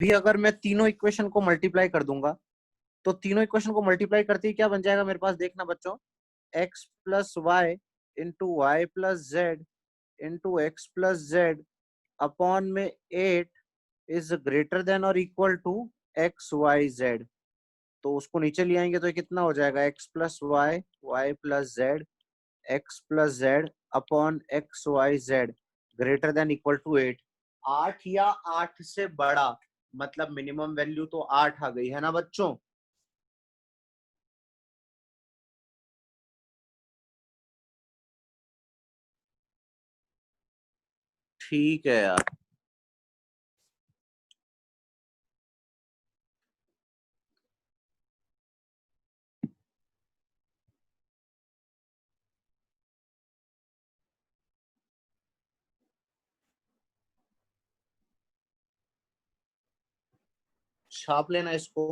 भी अगर मैं तीनों इक्वेशन को मल्टीप्लाई कर दूंगा तो तीनों इक्वेशन को मल्टीप्लाई करते ही क्या बन जाएगा मेरे पास, देखना बच्चों, x plus y into y plus z into x plus z upon में 8 इज ग्रेटर देन और equal to x y z. तो उसको नीचे ले आएंगे तो ये कितना हो जाएगा, x plus y y plus z x plus z upon x y z greater than equal to 8। 8 या 8 से बड़ा, मतलब मिनिमम वैल्यू तो 8 आ गई है ना बच्चों। ठीक है यार। छाप लेना इसको।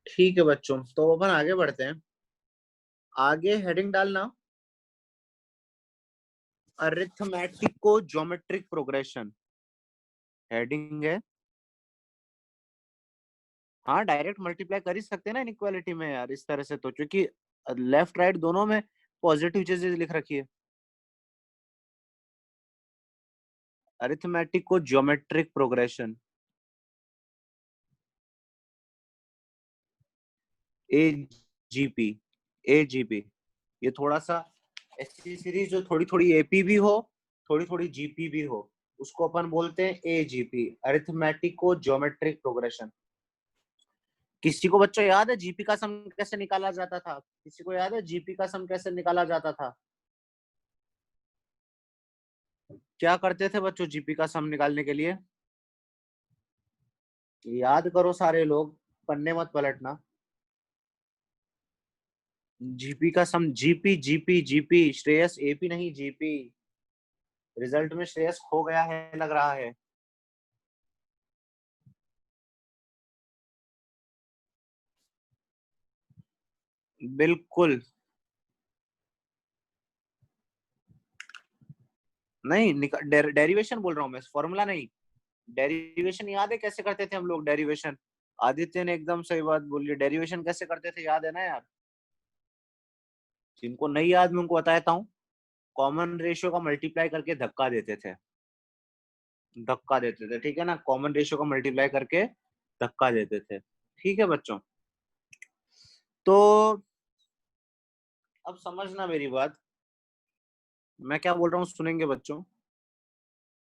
ठीक है बच्चों, तो अपन आगे बढ़ते हैं। आगे हेडिंग डालना, अरिथमेटिक को ज्योमेट्रिक प्रोग्रेशन। हेडिंग है, हाँ डायरेक्ट मल्टीप्लाई कर ही सकते हैं ना इनइक्वालिटी में यार इस तरह से, तो क्योंकि लेफ्ट राइट दोनों में पॉजिटिव चीजें लिख रखी है। अरिथमेटिक को ज्योमेट्रिक प्रोग्रेशन, ए जीपी, ए जीपी। ये थोड़ा सा ऐसी सीरीज जो थोड़ी थोड़ी एपी भी हो, थोड़ी थोड़ी जीपी भी हो, उसको अपन बोलते हैं एजीपी, अरिथमेटिक को ज्योमेट्रिक प्रोग्रेशन। किसी को बच्चों याद है जीपी का सम कैसे निकाला जाता था? किसी को याद है जीपी का सम कैसे निकाला जाता था? क्या करते थे बच्चों जीपी का सम निकालने के लिए? याद करो सारे लोग, पन्ने मत पलटना। जीपी का sum, GP GP GP, Shreyas AP नहीं जीपी। रिजल्ट में श्रेयस खो गया है लग रहा है। बिल्कुल नहीं, डेरिवेशन बोल रहा हूँ मैं, फॉर्मूला नहीं। डेरिवेशन याद है कैसे करते थे हम लोग डेरिवेशन? आदित्य ने एकदम सही बात बोली, डेरिवेशन कैसे करते थे याद है ना यार? जिनको नहीं याद मैं उनको बताता हूँ। कॉमन रेशियो का मल्टीप्लाई करके धक्का देते थे, धक्का देते थे, ठीक है ना, कॉमन रेशियो का मल्टीप्लाई करके धक्का देते थे। ठीक है बच्चों, तो अब समझना मेरी बात, मैं क्या बोल रहा हूँ सुनेंगे बच्चों।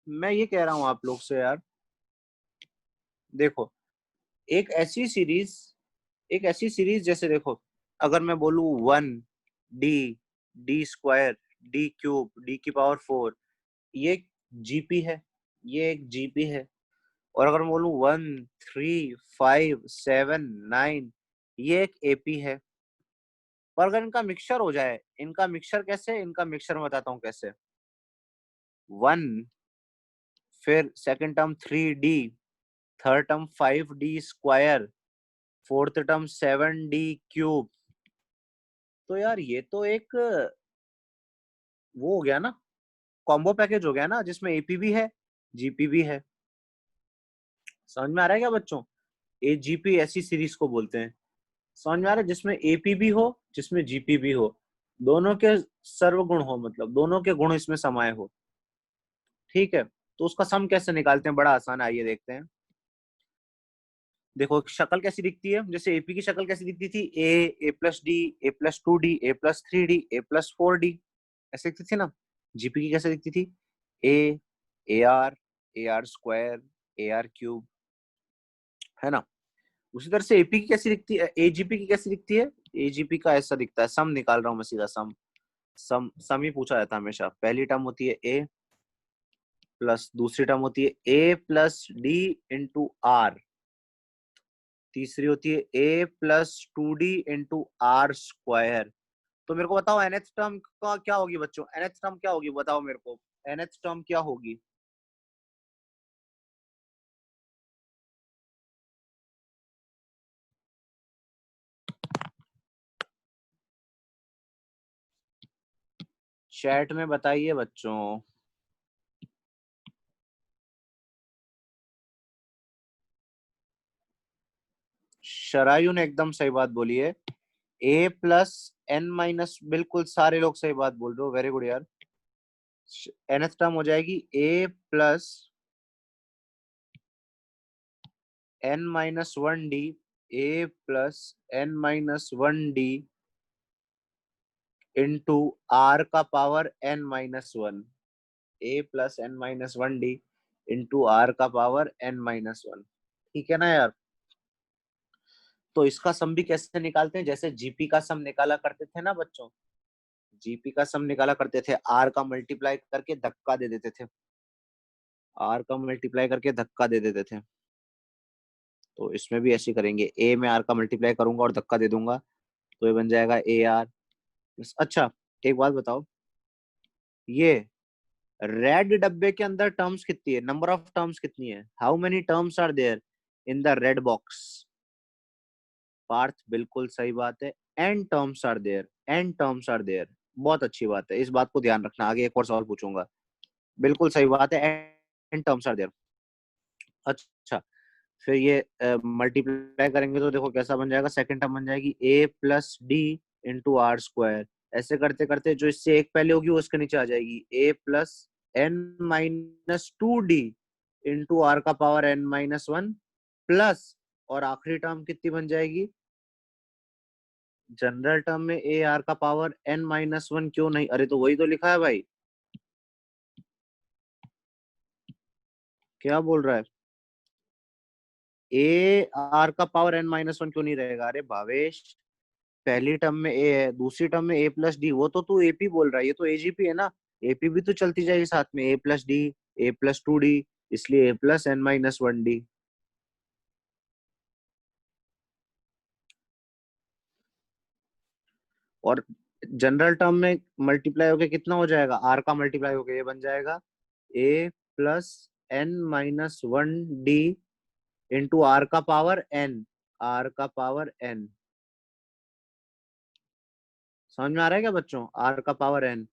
मैं ये कह रहा हूँ आप लोग से यार, देखो, एक ऐसी सीरीज, एक ऐसी सीरीज जैसे देखो, अगर मैं बोलूँ 1 D, D square, D cube, D की पावर 4, ये एक जीपी है, ये एक जीपी है। और अगर मैं बोलूँ 1 3 5 7 9, ये एक एपी है। पर अगर इनका मिक्सचर हो जाए, इनका मिक्सचर कैसे, इनका मिक्सचर मैं बताता हूँ कैसे। 1, फिर second term 3 D, third term 5 D square, fourth term 7 D cube. तो यार ये तो एक वो हो गया ना, कॉम्बो पैकेज हो गया ना, जिसमें एपी भी है, जीपी भी है। समझ में आ रहा है क्या बच्चों? एजीपी ऐसी सीरीज को बोलते हैं, समझ में आ रहा है, जिसमें एपी भी हो, जिसमें जीपी भी हो, दोनों के सर्वगुण हो, मतलब दोनों के गुण इसमें समाये हो। ठीक है, तो उसका सम कैसे निकालते हैं, बड़ा आसान है, आइए देखते हैं। देखो शक्ल कैसी दिखती है, जैसे एपी की शक्ल कैसी दिखती थी, A plus D, A plus 2 D, A plus 3 D, A plus 4 D, ऐसे दिखती थी ना। जीपी की कैसे दिखती थी, A, A R square, A R cube, है ना। उसी तरह से एपी की कैसी दिखती है, एजीपी की कैसी दिखती है, एजीपी का ऐसा दिखता है। सम निकाल रहा हूँ मैं सीधा, सम, सम ही पूछा जाता है हमेशा। पहली टर्म होती है ए, प्लस दूसरी टर्म होती है A plus D into R, तीसरी होती है A plus 2 D into are square. तो मेरे को बताओ nth टर्म का क्या होगी बच्चों, nth टर्म क्या होगी बताओ मेरे को, nth टर्म क्या होगी? चैट में बताइए बच्चों। शरायु ने एकदम सही बात बोली है। ए प्लस एन माइनस, बिल्कुल सारे लोग सही बात बोल रहे हो, वेरी गुड यार। nth टर्म हो जाएगी A plus N minus one D, A plus N minus one D into are का power N minus one. A plus N minus one D into are का पावर एन माइनस वन। ठीक है ना यार। तो इसका सम भी कैसे निकालते हैं, जैसे जीपी का सम निकाला करते थे ना बच्चों। जीपी का सम निकाला करते थे, आर का मल्टीप्लाई करके धक्का दे देते थे। आर का मल्टीप्लाई करके धक्का दे देते थे। तो इसमें भी ऐसे करेंगे, ए में आर का मल्टीप्लाई करूंगा और धक्का दे दूंगा, तो ये बन जाएगा ए आर। अच्छा, एक बात बताओ, ये रेड डब्बे के अंदर टर्म्स कितनी है, नंबर ऑफ टर्म्स कितनी है, how many terms are there in the red box. Parth बिल्कुल सही बात है, n terms are there, n terms are there. बहुत अच्छी बात है, इस बात को ध्यान रखना, आगे एक और सवाल पूछूंगा। बिल्कुल सही बात है, एन टर्म्स आर देयर। अच्छा, फिर ये मल्टीप्लाई करेंगे तो देखो कैसा बन जाएगा, सेकंड टर्म बन जाएगी A plus D into are square. ऐसे करते करते जो इससे एक पहले होगी वो उसके नीचे आ जाएगी, A plus N minus two D into are का power N minus one plus, और आखिरी टर्म कितनी बन जाएगी, जनरल टर्म में ए आर का पावर एन माइनस वन क्यों नहीं, अरे तो वही तो लिखा है भाई, क्या बोल रहा है। ए आर का पावर एन माइनस वन क्यों नहीं रहेगा, अरे भावेश, पहली टर्म में ए है, दूसरी टर्म में ए प्लस डी, वो तो तू एपी बोल रहा है, ये तो एजीपी है ना। एपी भी तो चलती जाएगी साथ में, A plus D, A plus two D, इसलिए A plus N minus one D. और जनरल टर्म में मल्टीप्लाई होके कितना हो जाएगा, आर का मल्टीप्लाई होके ये बन जाएगा A plus N minus one D into are का पावर एन, आर का पावर एन। समझ में आ रहा है क्या बच्चों, आर का पावर एन,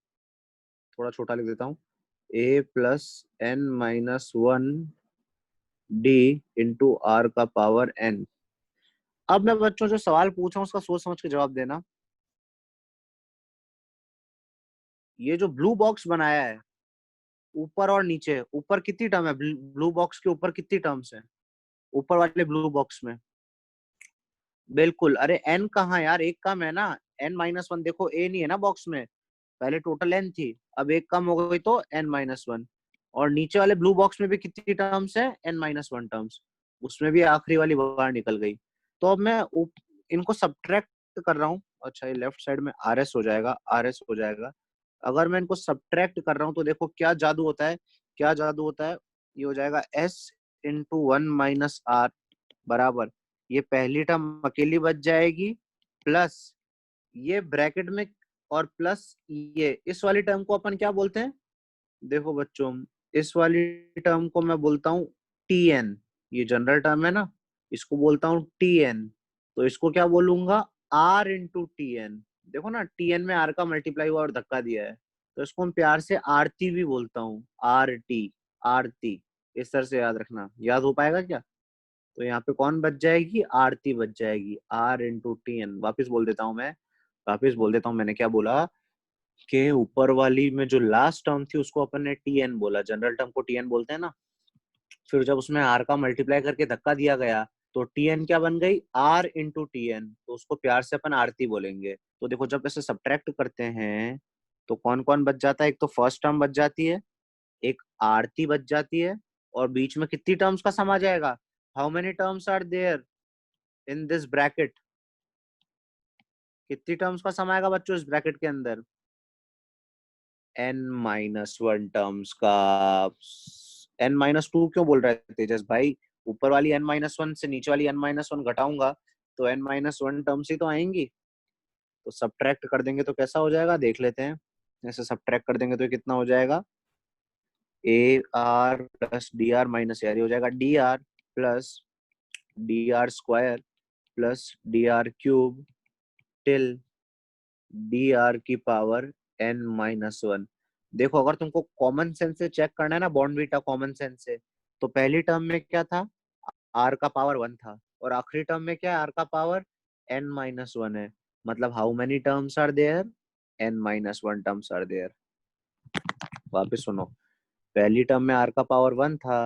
थोड़ा छोटा लिख देता हूँ, A plus N minus one D into are का पावर एन। अब मैं बच्चों जो सवाल पूछा हूँ उसका सोच समझ के जवाब देना। ये जो ब्लू बॉक्स बनाया है, ऊपर और नीचे, ऊपर कितनी टर्म है, ब्लू बॉक्स के ऊपर कितनी टर्म्स है, ऊपर वाले ब्लू बॉक्स में। बिल्कुल, अरे एन कहाँ यार, एक कम है ना, एन माइनस वन, देखो ए नहीं है ना बॉक्स में, पहले टोटल एन थी, अब एक कम हो गई तो एन माइनस वन। और नीचे वाले ब्लू बॉक्स में भी कितनी टर्म्स है, एन माइनस वन टर्म्स, उसमें भी आखिरी वाली बाहर निकल गई। तो अब मैं इनको सब्ट्रैक्ट कर रहा हूँ। अच्छा, ये लेफ्ट साइड में आर एस हो जाएगा, आर एस हो जाएगा। अगर मैं इनको सब्ट्रैक्ट कर रहा हूँ तो देखो क्या जादू होता है, क्या जादू होता है। ये हो जाएगा S into one minus r बराबर, ये पहली टर्म अकेली बच जाएगी, प्लस ये ब्रैकेट में, और प्लस ये इस वाली टर्म को अपन क्या बोलते हैं, देखो बच्चों, इस वाली टर्म को मैं बोलता हूँ टी एन। ये जनरल टर्म है ना, इसको बोलता हूँ टी एन। तो इसको क्या बोलूंगा, आर इंटू टी एन। देखो ना, टी एन में आर का मल्टीप्लाई हुआ और धक्का दिया है, तो इसको हम प्यार से आरती भी बोलता हूँ, आर टी, आरती। इस तरह से याद रखना, याद हो पाएगा क्या। तो यहाँ पे कौन बच जाएगी, आरती बच जाएगी, आर इंटू टी एन। वापिस बोल देता हूँ मैं, वापिस बोल देता हूँ, मैंने क्या बोला कि ऊपर वाली में जो लास्ट टर्म थी उसको अपन ने टी एन बोला, जनरल टर्म को टी एन बोलते हैं ना। फिर जब उसमें आर का मल्टीप्लाई करके धक्का दिया गया तो टी एन क्या बन गई, आर इंटू टी एन, तो उसको प्यार से अपन आरती बोलेंगे। तो देखो जब ऐसे सब्ट्रैक्ट करते हैं तो कौन कौन बच जाता है, एक तो फर्स्ट टर्म बच जाती है, एक आरती बच जाती है, और बीच में कितनी टर्म्स का सम आ जाएगा, how many terms are there in this bracket, कितनी टर्म्स का सम आएगा बच्चों इस ब्रैकेट के अंदर, एन माइनस वन टर्म्स का। एन माइनस टू क्यों बोल रहे थे तेजस भाई, ऊपर वाली एन माइनस वन से नीचे वाली एन माइनस वन घटाऊंगा तो एन माइनस वन टर्म्स ही तो आएंगी। तो सब्ट्रैक्ट कर देंगे तो कैसा हो जाएगा, देख लेते हैं। ऐसे सब्ट्रैक्ट कर देंगे तो कितना हो जाएगा, a r plus d r minus r, हो जाएगा d r plus d r square plus d r cube till d r की पावर n-1। देखो अगर तुमको कॉमन सेंस से चेक करना है ना, बॉन्ड बीटा कॉमन सेंस से, तो पहली टर्म में क्या था, r का पावर 1 था, और आखिरी टर्म में क्या है, r का पावर n-1 है। मतलब how many terms are there, n-1 terms are there. वापस सुनो, पहली टर्म में r का पावर 1 था,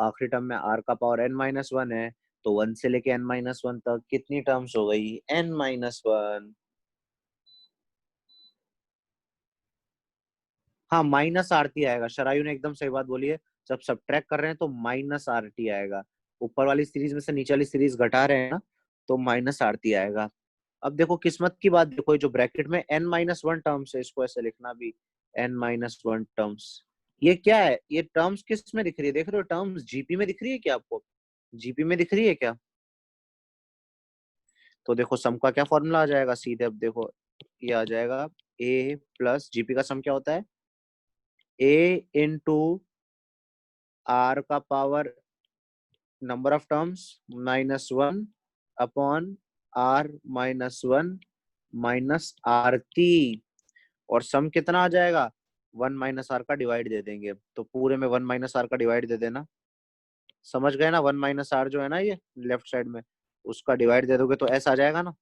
आखिरी टर्म में r का पावर n-1 है, तो 1 से लेके n-1 तक कितनी टर्म्स हो गई, n-1। हाँ माइनस आरती आएगा, शरायु ने एकदम सही बात बोली है। जब सब्ट्रैक्ट कर रहे हैं तो माइनस आरटी आएगा, ऊपर वाली सीरीज में से नीचे वाली सीरीज घटा रहे हैं ना, तो माइनस आरती आएगा। अब देखो किस्मत की बात, देखो ये जो ब्रैकेट में n-1 टर्म्स है, इसको ऐसे लिखना भी, n-1 टर्म्स। ये क्या है, ये टर्म्स किस में दिख रही है, देख रहे हो टर्म्स जीपी में दिख रही है क्या आपको, जीपी में दिख रही है क्या। तो देखो सम का क्या फॉर्मूला आ जाएगा सीधे, अब देखो ये आ जाएगा, a प्लस जीपी का सम क्या होता है, a इंटू आर का power number of terms -1 upon r-1 minus आरती, और सम कितना आ जाएगा, 1 माइनस आर का डिवाइड दे देंगे, तो पूरे में 1 माइनस आर का डिवाइड दे देना। समझ गए ना, 1 माइनस आर जो है ना ये लेफ्ट साइड में, उसका डिवाइड दे दोगे तो ऐसा आ जाएगा ना।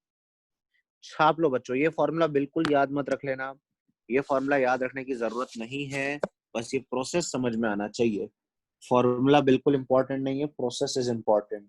छाप लो बच्चों, ये फॉर्मूला बिल्कुल याद मत रख लेना, ये फॉर्मूला याद रखने की जरूरत नहीं है, बस ये प्रोसेस समझ में आना चाहिए। फॉर्मूला बिल्कुल इंपॉर्टेंट नहीं है, प्रोसेस इज इंपॉर्टेंट।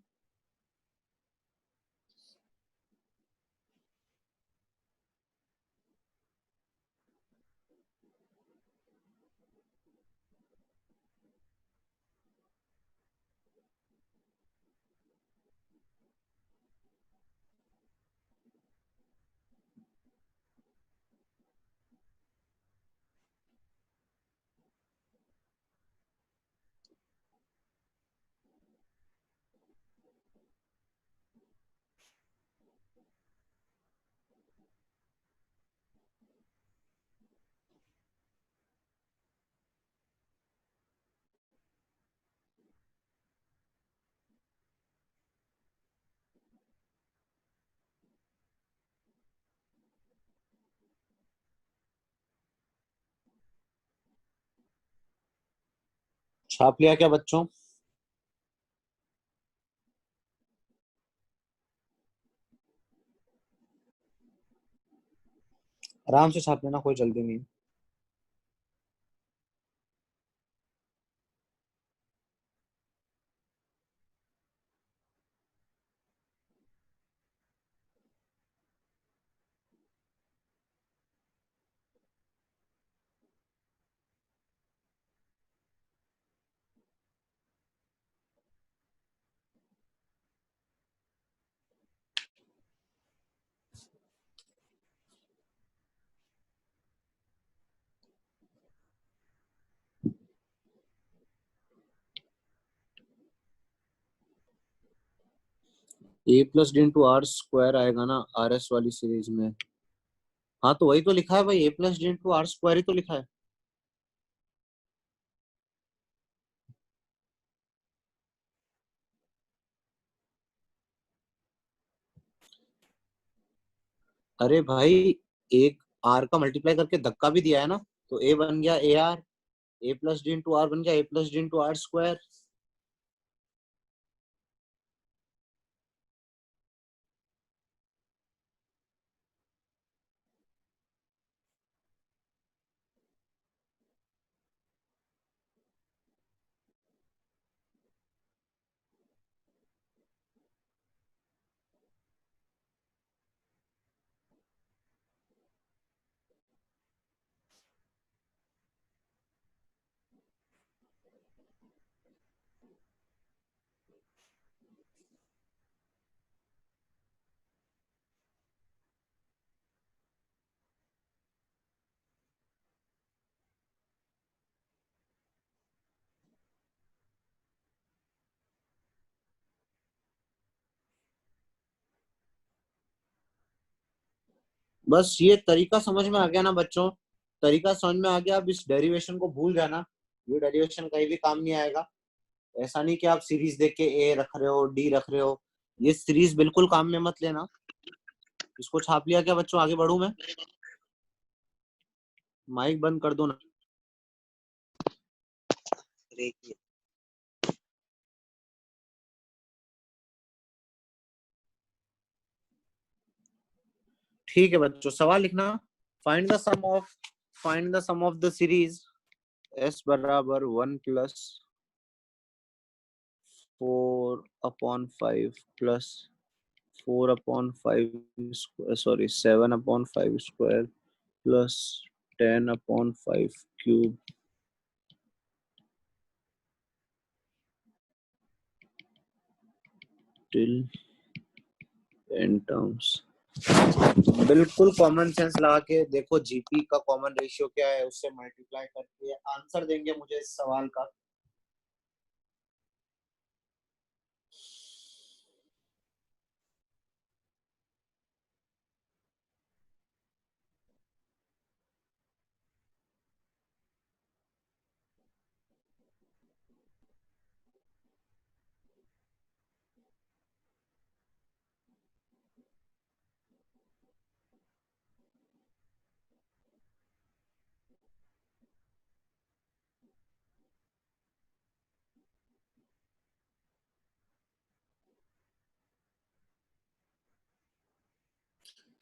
छाप लिया क्या बच्चों, आराम से छाप लेना, कोई जल्दी नहीं। A plus D into are square आएगा ना आर एस वाली सीरीज में। हाँ तो वही तो लिखा है भाई, a plus D into are square ही तो लिखा है। अरे भाई, एक आर का मल्टीप्लाई करके धक्का भी दिया है ना, तो ए बन गया a r, a plus D into r बन गया a plus D into are square. बस ये तरीका समझ में आ गया ना बच्चों, तरीका समझ में आ गया, अब इस डेरिवेशन को भूल जाना, ये डेरिवेशन कहीं भी काम नहीं आएगा। ऐसा नहीं कि आप सीरीज देख के ए रख रहे हो डी रख रहे हो, ये सीरीज बिल्कुल काम में मत लेना। इसको छाप लिया क्या बच्चों, आगे बढ़ू मैं। माइक बंद कर दो ना। ठीक है बच्चों, सवाल लिखना। Find the sum of the series S बराबर 1 + 4/5 plus 4/5 sorry 7/5 plus 10/5 cube till n terms. बिल्कुल कॉमन सेंस लगा के देखो, जीपी का कॉमन रेशियो क्या है, उससे मल्टीप्लाई करके आंसर देंगे मुझे इस सवाल का।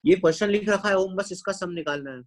ये क्वेश्चन लिख रखा है ओम, बस इसका सम निकालना है।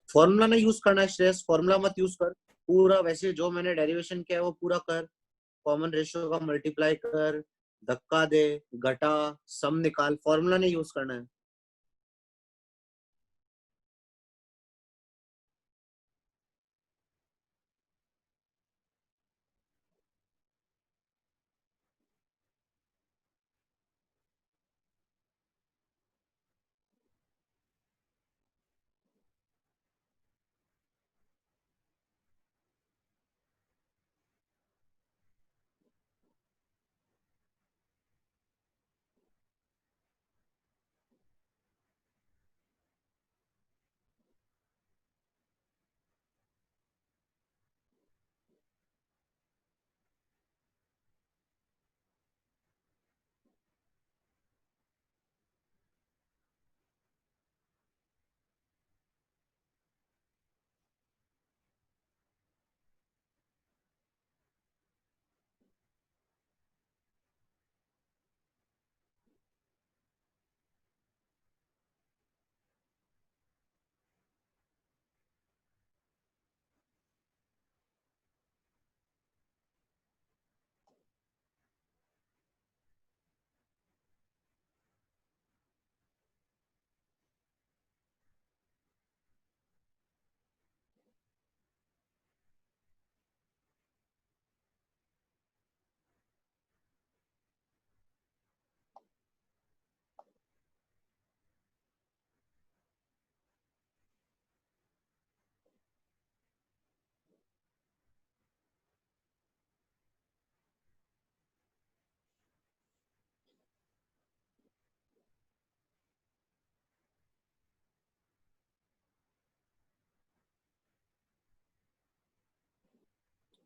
फॉर्मूला नहीं यूज करना है श्रेयस, फॉर्मूला मत यूज कर। पूरा वैसे जो मैंने डेरिवेशन किया है वो पूरा कर। कॉमन रेशियो का मल्टीप्लाई कर, धक्का दे, घटा, सम निकाल, फॉर्मूला नहीं यूज करना है।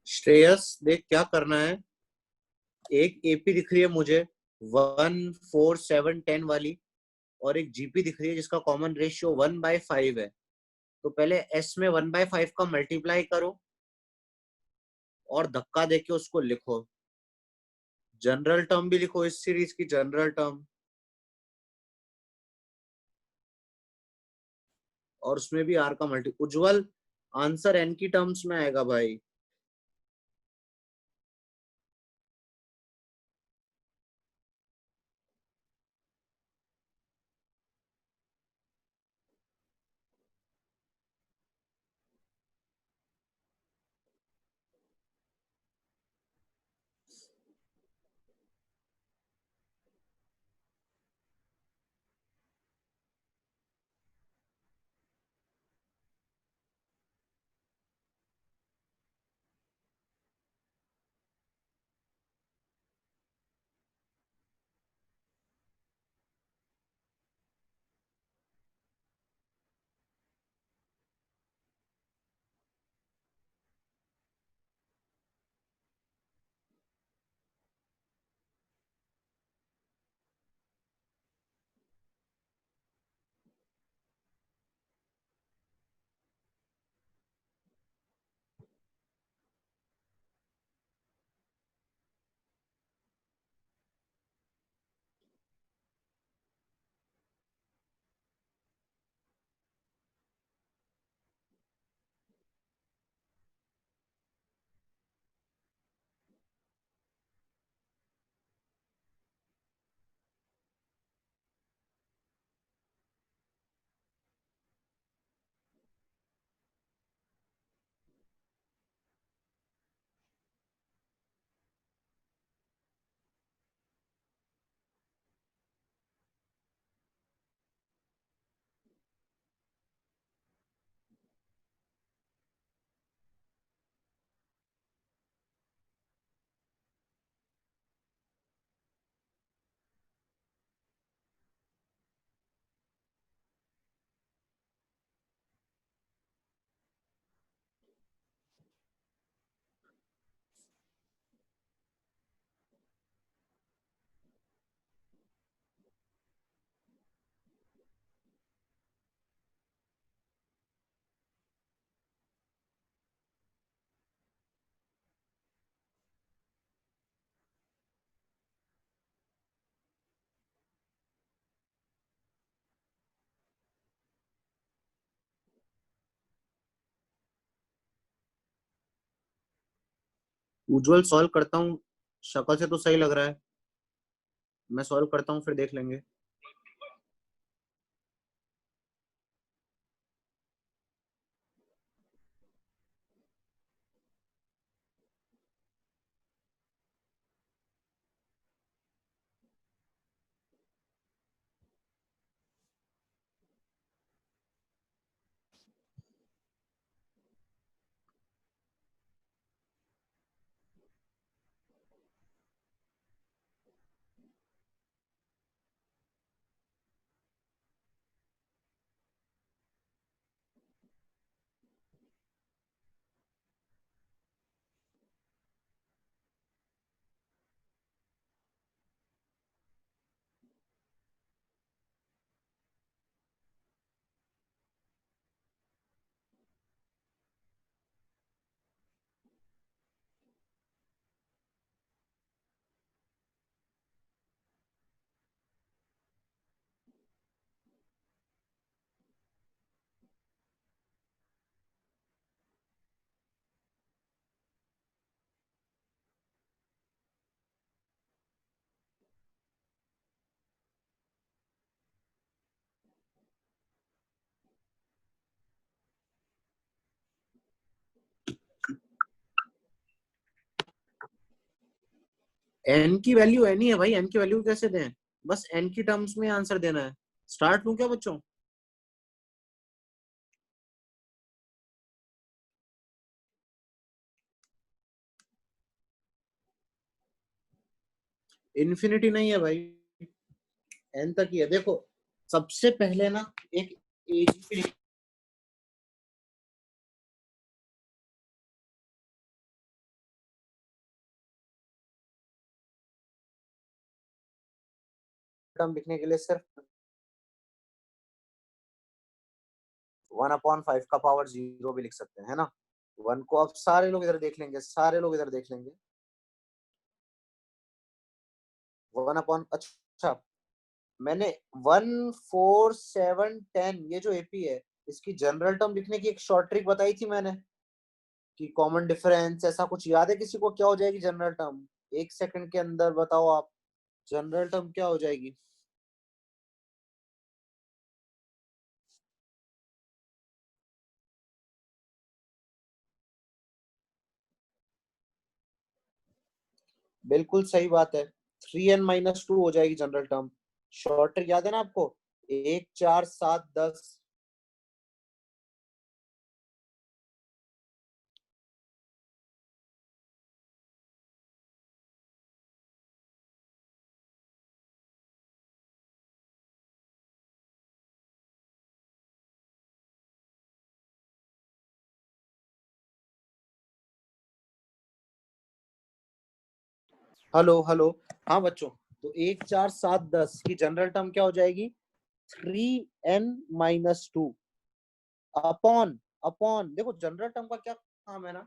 श्रेयस देख क्या करना है। एक एपी दिख रही है मुझे 1, 4, 7, 10 वाली, और एक जीपी दिख रही है जिसका कॉमन रेशियो 1/5 है। तो पहले एस में 1/5 का मल्टीप्लाई करो और धक्का देके उसको लिखो। जनरल टर्म भी लिखो, इस सीरीज की जनरल टर्म, और उसमें भी आर का मल्टी। उज्जवल, आंसर एन की टर्म्स में आएगा भाई। उज्जवल सॉल्व करता हूँ, शक्ल से तो सही लग रहा है, मैं सॉल्व करता हूँ फिर देख लेंगे। एन की वैल्यू एन ही है भाई, एन की वैल्यू कैसे दें, बस एन की टर्म्स में आंसर देना है। स्टार्ट लूं क्या बच्चों? इन्फिनिटी नहीं है भाई, एन तक ही है। देखो सबसे पहले ना एक एजीपी टर्म लिखने के लिए सिर्फ 1/5 का पावर 0 भी लिख सकते हैं, है ना। वन को अब सारे लोग इधर देख लेंगे, सारे लोग इधर देख लेंगे। 1/, अच्छा मैंने 1, 4, 7, 10 ये जो एपी है इसकी जनरल टर्म लिखने की एक शॉर्ट ट्रिक बताई थी मैंने, कि कॉमन डिफरेंस ऐसा कुछ याद है किसी को? क्या हो जाएगी जनरल टर्म? 1 सेकंड के अंदर बताओ आप, जनरल टर्म क्या हो जाएगी? बिल्कुल सही बात है, 3n-2 हो जाएगी जनरल टर्म। शॉर्ट ट्रिक याद है ना आपको? 1, 4, 7, 10। हेलो हेलो, हाँ बच्चों, तो 1, 4, 7, 10 की जनरल टर्म क्या हो जाएगी? 3n-2 अपॉन, अपॉन देखो जनरल टर्म का क्या काम है ना,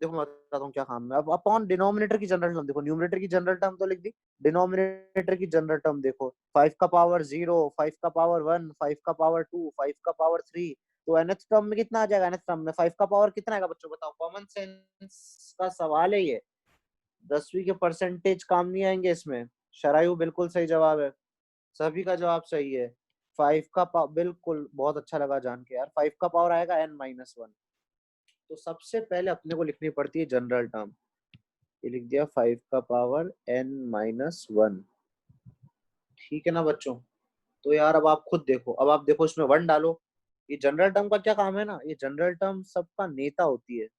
देखो मैं बताता हूँ क्या काम है। अब अपॉन डिनोमिनेटर की जनरल टर्म देखो, न्यूमरेटर की जनरल टर्म तो लिख दी, डिनोमिनेटर की जनरल टर्म देखो, 5 का पावर 0, 5 का पावर 1, 5 का पावर 2, 5 का पावर 3। तो nth टर्म में कितना आ जाएगा? nth टर्म में 5 का पावर कितना आएगा बच्चों बताओ? कॉमन सेंस का सवाल है ये, 10वीं के परसेंटेज काम नहीं आएंगे इसमें। शरायु बिल्कुल सही जवाब है, सभी का जवाब सही है। बिल्कुल, बहुत अच्छा लगा जान के यार, 5 का पावर आएगा n-1। तो सबसे पहले अपने को लिखनी पड़ती है जनरल टर्म, ये लिख दिया 5 का पावर n-1। ठीक है ना बच्चों? तो यार अब आप खुद देखो, अब आप देखो इसमें 1 डालो। ये जनरल टर्म का क्या काम है ना, ये जनरल टर्म सबका नेता होती है।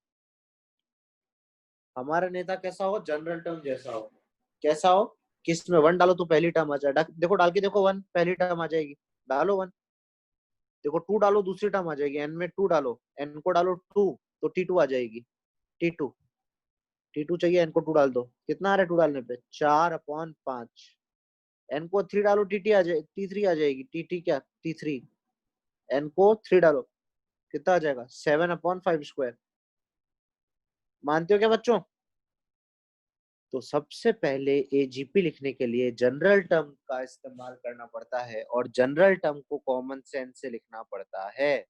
हमारा नेता कैसा हो? जनरल टर्म जैसा हो। कैसा हो? किस में 1 डालो तो पहली टर्म आ जाए, देखो डाल के देखो, 1 पहली टर्म आ जाएगी, डालो 1। देखो 2 डालो दूसरी टर्म आ जाएगी, एन में 2 डालो, एन को डालो 2 तो T2 आ जाएगी। T2, T2 चाहिए, एन को 2 डाल दो, कितना आ रहा है 2 डालने पे? 4/5। एन को 3 डालो, टीटी आ जाए, T3 आ जाएगी, टीटी क्या T3। एन को 3 डालो, कितना आ जाएगा? 7/5²। मानते हो क्या बच्चों? तो सबसे पहले एजीपी लिखने के लिए जनरल टर्म का इस्तेमाल करना पड़ता है, और जनरल टर्म को कॉमन सेंस से लिखना पड़ता है।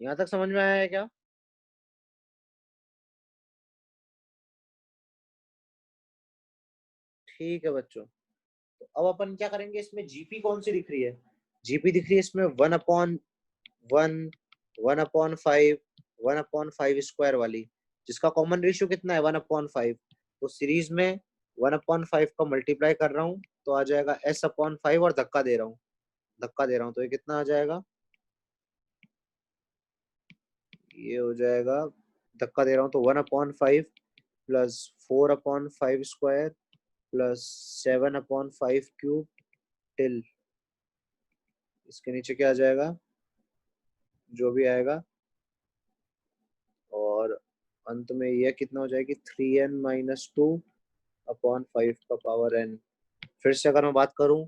यहाँ तक समझ में आया है क्या? ठीक है बच्चों। तो अब अपन क्या करेंगे, इसमें जीपी कौन सी दिख रही है? जीपी दिख रही है इसमें 1/1, 1/5, 1/5 स्क्वायर वाली, जिसका कॉमन रेशियो कितना है 1/5। तो सीरीज में 1/5 का मल्टीप्लाई कर रहा हूँ तो आ जाएगा S/5, और धक्का दे रहा हूँ तो ये कितना आ जाएगा, ये हो जाएगा, धक्का दे रहा हूँ तो 1/5 plus 4/5 square plus 7/5 cube till, इसके नीचे क्या आ जाएगा, जो भी आएगा, और अंत में यह कितना हो जाएगी 3n - 2/5 का पावर n। फिर से अगर मैं बात करूं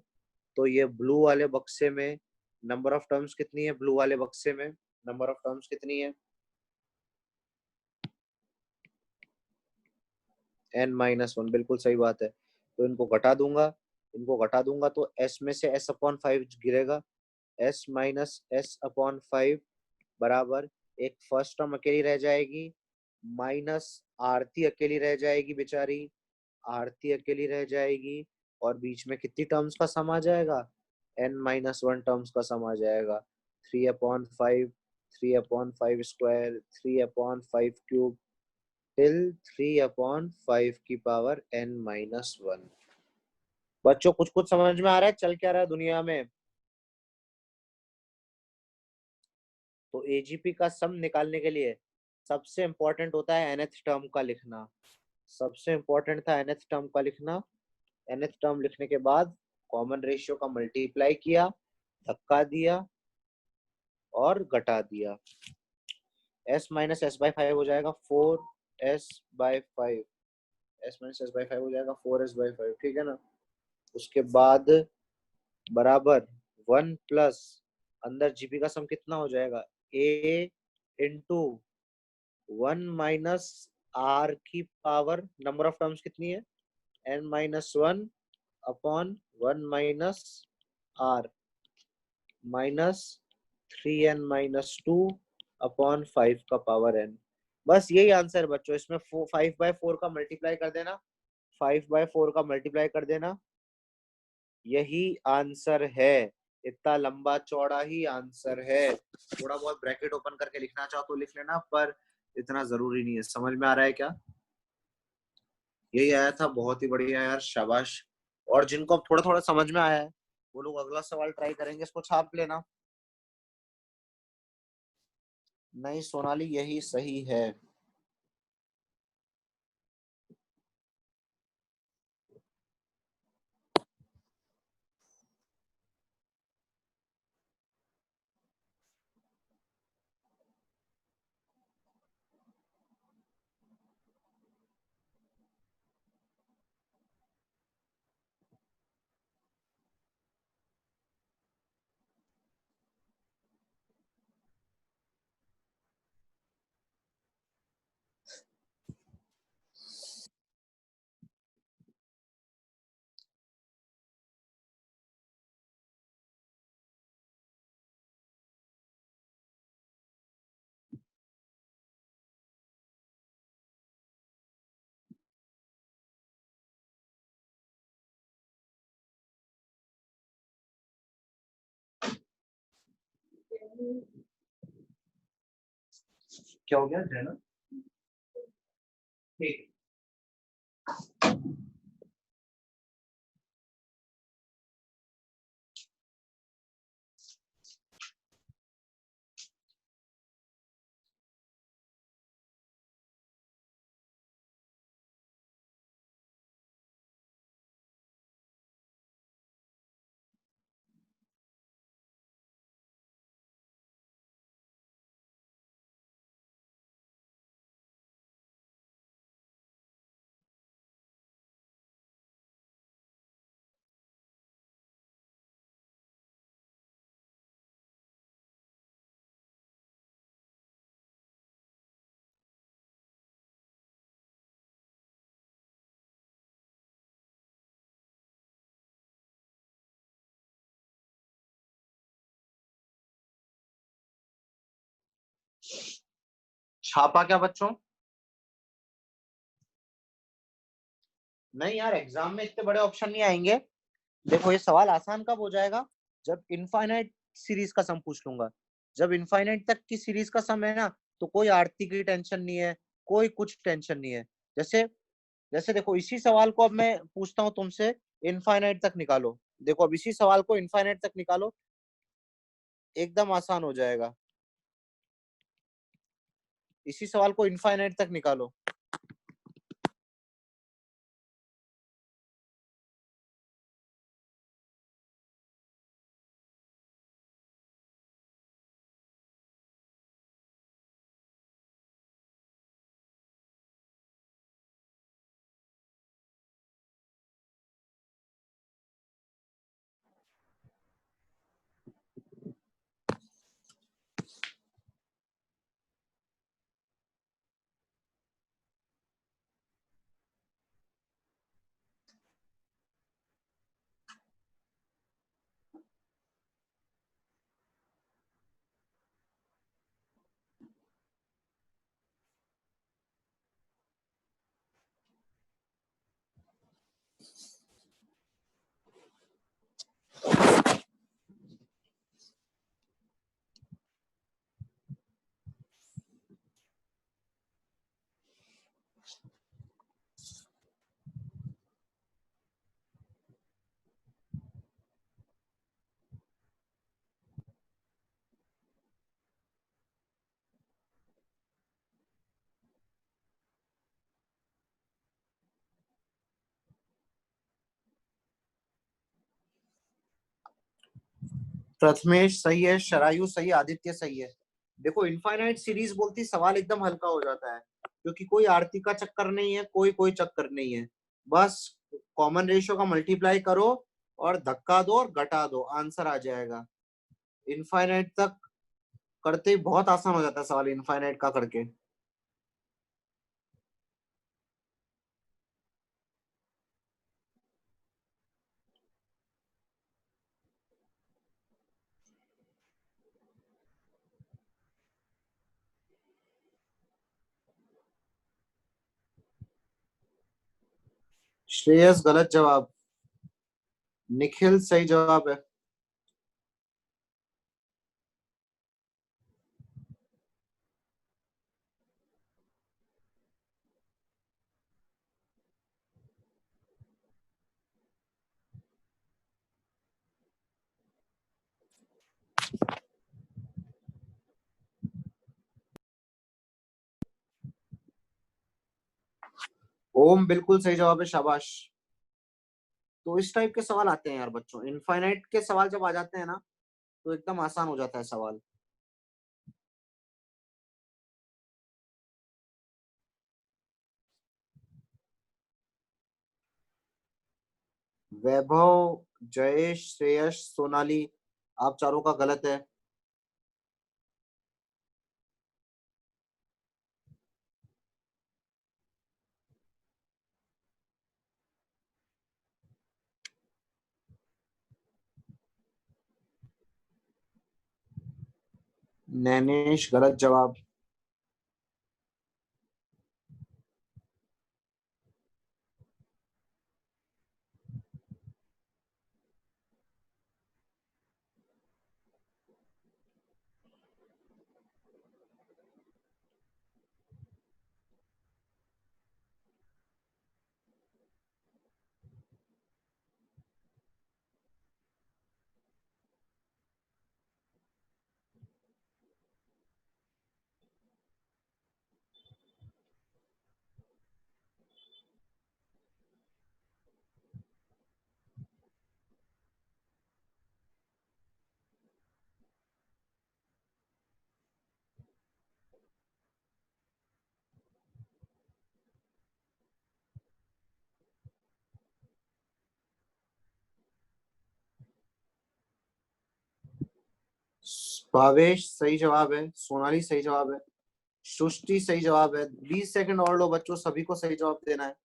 तो ये ब्लू वाले बक्से में नंबर ऑफ टर्म्स कितनी है, ब्लू वाले बक्से में नंबर ऑफ टर्म्स कितनी है, n-1, बिल्कुल सही बात है। तो इनको घटा दूंगा तो s में से S/5 गिरेगा, S - S/5 बराबर, एक फर्स्ट टर्म अकेली रह जाएगी, माइनस आरती अकेली रह जाएगी बेचारी, आरती अकेली रह जाएगी, और बीच में कितनी टर्म्स का सम आ जाएगा, n-1 टर्म्स का सम आ जाएगा, 3/5, 3/5 स्क्वायर, 3/5 क्यूब टिल 3/5 की पावर n-1। बच्चों कुछ कुछ समझ में आ रहा है चल क्या रहा है दुनिया में? तो एजीपी का सम निकालने के लिए सबसे इंपॉर्टेंट होता है nth टर्म का लिखना, सबसे इंपॉर्टेंट था nth टर्म का लिखना। nth टर्म लिखने के बाद कॉमन रेशियो का मल्टीप्लाई किया, धक्का दिया और घटा दिया, S - S/5 हो जाएगा 4s/5, S - S/5 हो जाएगा 4s/5, ठीक है ना। उसके बाद बराबर 1 प्लस, अंदर जीपी का सम कितना हो जाएगा, a इंटू 1 - r की पावर, नंबर ऑफ टर्म्स कितनी है, n-1/1 - r माइनस 3n - 2/5 का पावर n। बस यही आंसर है बच्चों, इसमें 5/4 का मल्टीप्लाई कर देना, 5/4 का मल्टीप्लाई कर देना, यही आंसर है। इतना लंबा चौड़ा ही आंसर है। थोड़ा बहुत ब्रैकेट ओपन करके लिखना चाहो तो लिख लेना, पर इतना जरूरी नहीं है। समझ में आ रहा है क्या? यही आया था, बहुत ही बढ़िया यार, शाबाश। और जिनको अब थोड़ा थोड़ा समझ में आया है वो लोग अगला सवाल ट्राई करेंगे, इसको छाप लेना। नहीं सोनाली, यही सही है। क्या हो गया है ना? ठीक। छापा क्या बच्चों? नहीं यार, एग्जाम में इतने बड़े ऑप्शन नहीं आएंगे। देखो ये सवाल आसान कब हो जाएगा, जब इनफाइनाइट सीरीज का सम पूछ लूंगा। जब इनफाइनाइट तक की सीरीज का सम है ना, तो कोई आरती की टेंशन नहीं है, कोई कुछ टेंशन नहीं है। जैसे जैसे देखो इसी सवाल को अब मैं पूछता हूँ तुमसे, इनफाइनाइट तक निकालो। देखो अब इसी सवाल को इनफाइनाइट तक निकालो, एकदम आसान हो जाएगा। इसी सवाल को इनफाइनाइट तक निकालो। प्रथमेश सही है, शरायु सही है, आदित्य सही है। देखो इनफाइनाइट सीरीज बोलती सवाल एकदम हल्का हो जाता है, क्योंकि कोई आरती का चक्कर नहीं है, कोई कोई चक्कर नहीं है। बस कॉमन रेशियो का मल्टीप्लाई करो और धक्का दो और घटा दो, आंसर आ जाएगा। इनफाइनाइट तक करते ही बहुत आसान हो जाता है सवाल इनफाइनाइट का करके। श्रेयस गलत जवाब। निखिल सही जवाब है। ओम बिल्कुल सही जवाब है, शाबाश। तो इस टाइप के सवाल आते हैं यार बच्चों, इनफाइनाइट के सवाल जब आ जाते हैं ना, तो एकदम आसान हो जाता है सवाल। वैभव, जयेश, श्रेयस, सोनाली, आप चारों का गलत है। नैनेश गलत जवाब। भावेश सही जवाब है, सोनाली सही जवाब है, सृष्टि सही जवाब है। 20 सेकंड और लो बच्चों, सभी को सही जवाब देना है।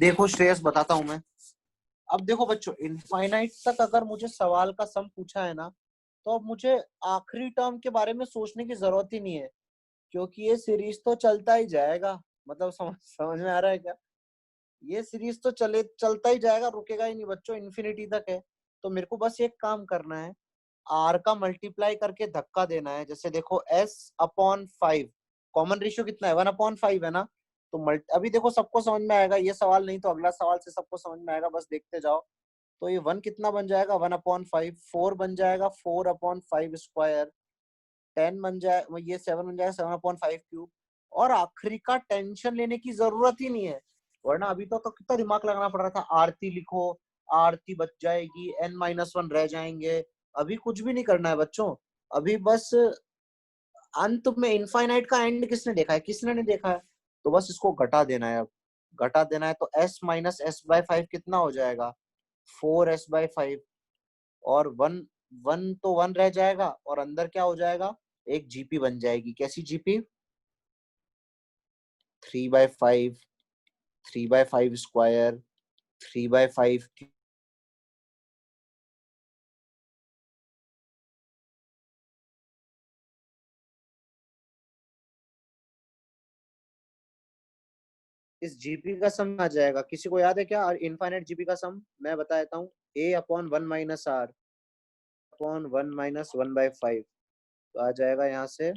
देखो श्रेयस, बताता हूं मैं। अब देखो बच्चों, इनफाइनाइट तक अगर मुझे सवाल का सम पूछा है ना, तो अब मुझे आखिरी टर्म के बारे में सोचने की जरूरत ही नहीं है, क्योंकि ये सीरीज तो चलता ही जाएगा। मतलब समझ में आ रहा है क्या? ये सीरीज तो चलता ही जाएगा, रुकेगा ही नहीं बच्चों, इन्फिनिटी तक है। तो मेरे को बस एक काम करना है, आर का मल्टीप्लाई करके धक्का देना है। जैसे देखो एस अपॉन 5, कॉमन रेशियो कितना है? 1/5 है ना। तो अभी देखो सबको समझ में आएगा, ये सवाल नहीं तो अगला सवाल से सबको समझ में आएगा, बस देखते जाओ। तो ये 1 कितना बन जाएगा? 1/5। 4 बन जाएगा 4/5 स्क्वायर। 10 बन जाए, ये 7 बन जाएगा 7/5 क्यूब। और आखिरी का टेंशन लेने की जरूरत ही नहीं है, वरना अभी तो कितना दिमाग लगाना पड़ रहा था। आरती लिखो, आरती बच जाएगी, n-1 रह जाएंगे। अभी कुछ भी नहीं करना है बच्चों। अभी बस अंत में इनफाइनाइट का एंड किसने देखा है? किसने नहीं देखा है। तो बस इसको घटा देना है। अब घटा देना है तो s माइनस s/5 कितना हो जाएगा? 4s/5। और वन, वन तो वन रह जाएगा, और अंदर क्या हो जाएगा? एक जीपी बन जाएगी। कैसी जीपी? 3/5, 3/5 स्क्वायर, 3/5। इस जीपी का सम आ जाएगा। किसी को याद है क्या इनफाइनाइट जीपी का सम? मैं बता देता हूँ, a/1 - r/1 - 1/5। तो आ जाएगा यहाँ से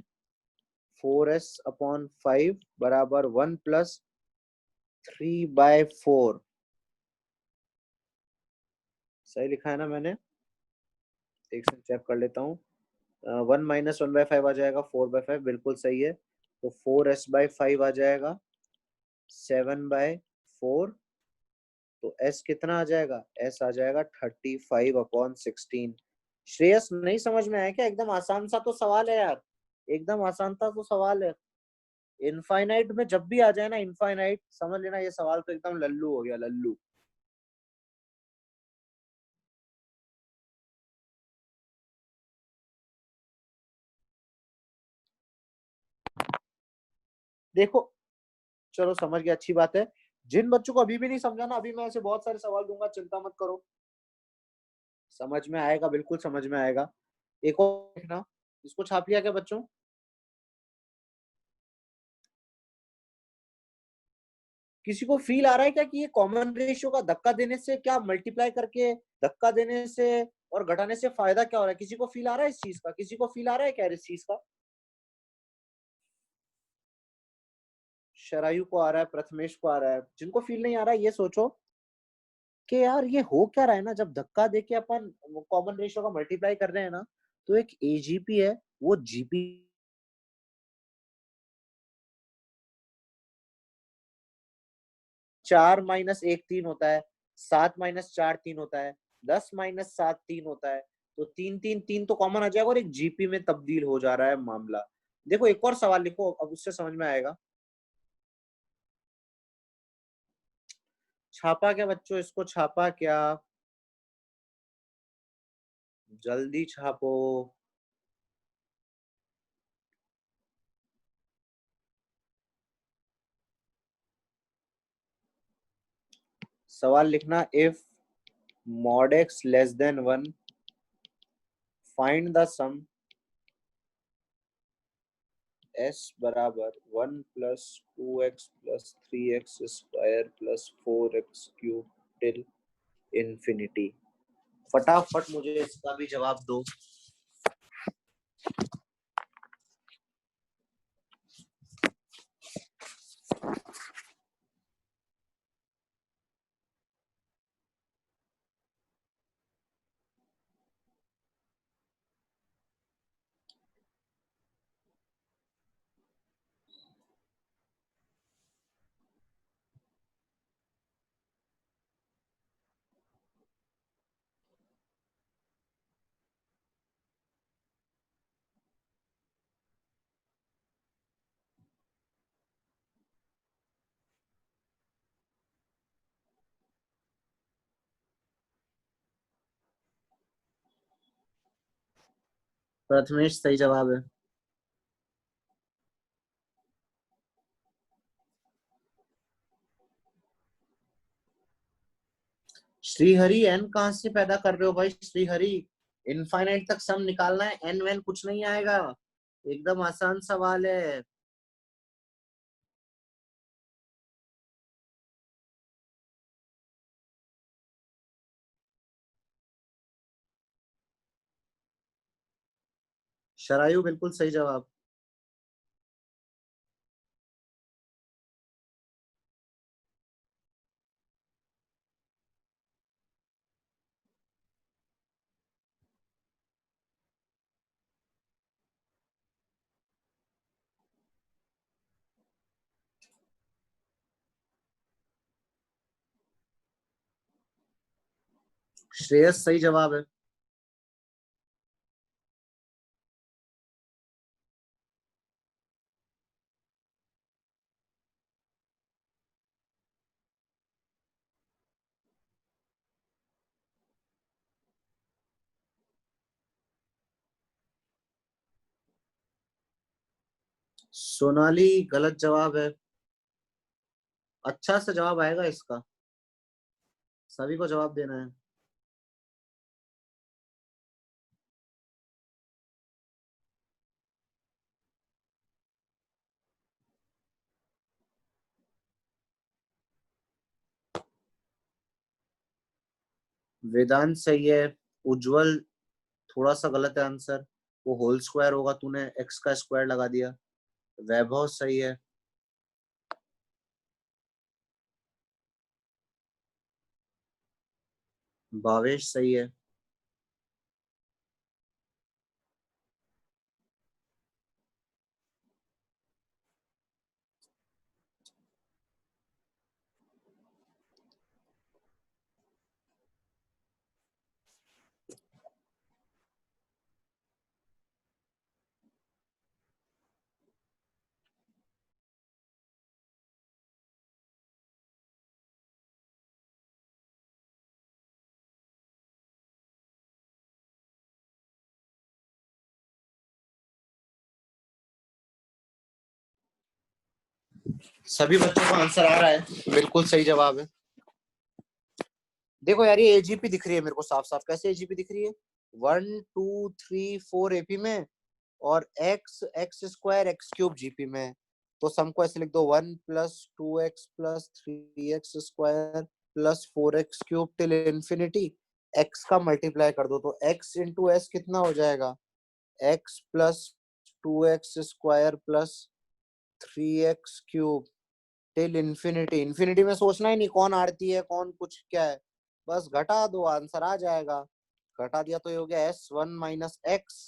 4s/5 बराबर 1 + 3/4। सही लिखा है ना मैंने? एक सेकंड चेक कर लेता हूँ। 1 - 1/5 आ जाएगा 4/5, बिल्कुल सही है। तो 4s/5 आ जाएगा 7/4। तो s कितना आ जाएगा? s आ जाएगा 35/16। श्रेयस, नहीं समझ में आया क्या? एकदम आसान सा तो सवाल है यार, एकदम आसान सा तो सवाल है। इनफाइनाइट में जब भी आ जाए ना इनफाइनाइट, समझ लेना ये सवाल तो एकदम लल्लू हो गया, लल्लू। देखो, चलो समझ गया, अच्छी बात है। जिन बच्चों को अभी भी नहीं समझा ना, अभी मैं ऐसे बहुत सारे सवाल दूंगा, चिंता मत करो, समझ में आएगा, बिल्कुल समझ में आएगा। एक और देखना, इसको छाप लिया क्या बच्चों? किसी को फील आ रहा है क्या कि ये कॉमन रेशियो का धक्का देने से, क्या मल्टीप्लाई करके धक्का देने से और घटाने से फायदा क्या हो रहा है? किसी को फील आ रहा है इस चीज का? किसी को फील आ रहा है क्या इस चीज का? शरायु को आ रहा है, प्रथमेश को आ रहा है। जिनको फील नहीं आ रहा है, ये सोचो कि यार ये हो क्या रहा है ना, जब धक्का देके अपन कॉमन रेशियो का मल्टीप्लाई कर रहे हैं ना, तो एक एजीपी है, वो जीपी 4 - 1 3 होता है, 7 - 4 3 होता है, 10 - 7 3 होता है। तो 3 3 3 तो कॉमन आ जाएगा और एक जीपी में तब्दील हो जा रहा है मामला। देखो एक और सवाल लिखो, अब उससे समझ में आएगा। छापा क्या बच्चों? इसको छापा क्या? जल्दी छापो। सवाल लिखना, if mod x less than 1, find the sum s बराबर 1 + 2x + 3x square + 4x cube till infinity. फटाफट मुझे इसका भी जवाब दो। प्रथमेश सही जवाब है। श्रीहरि एन कहाँ से पैदा कर रहे हो भाई श्रीहरि? इनफाइनाइट तक सम निकालना है, एन वैन कुछ नहीं आएगा, एकदम आसान सवाल है। शरायु बिल्कुल सही जवाब। श्रेयस सही जवाब है। सोनाली गलत जवाब है। अच्छा सा जवाब आएगा इसका, सभी को जवाब देना है। वेदांत सही है। उज्जवल थोड़ा सा गलत है आंसर, वो होल स्क्वायर होगा, तूने एक्स का स्क्वायर लगा दिया। वैभव सही है। भावेश सही है। सभी बच्चों को आंसर आ रहा है, बिल्कुल सही जवाब है। देखो यार ये एजीपी दिख रही है मेरे को साफ साफ, कैसे एजीपी दिख रही है? 1 2 3 4 एपी में, और x x square x cube GP में। तो सम को ऐसे लिख दो, 1 + 2x + 3x² +4x³ till infinity. X का मल्टीप्लाई कर दो तो एक्स इंटू एस कितना हो जाएगा? x + 2x² + 3x³ till infinity. Infinity में सोचना ही नहीं कौन आरती है कौन कुछ क्या है, बस घटा दो आंसर आ जाएगा। घटा दिया तो ये हो गया s1 - x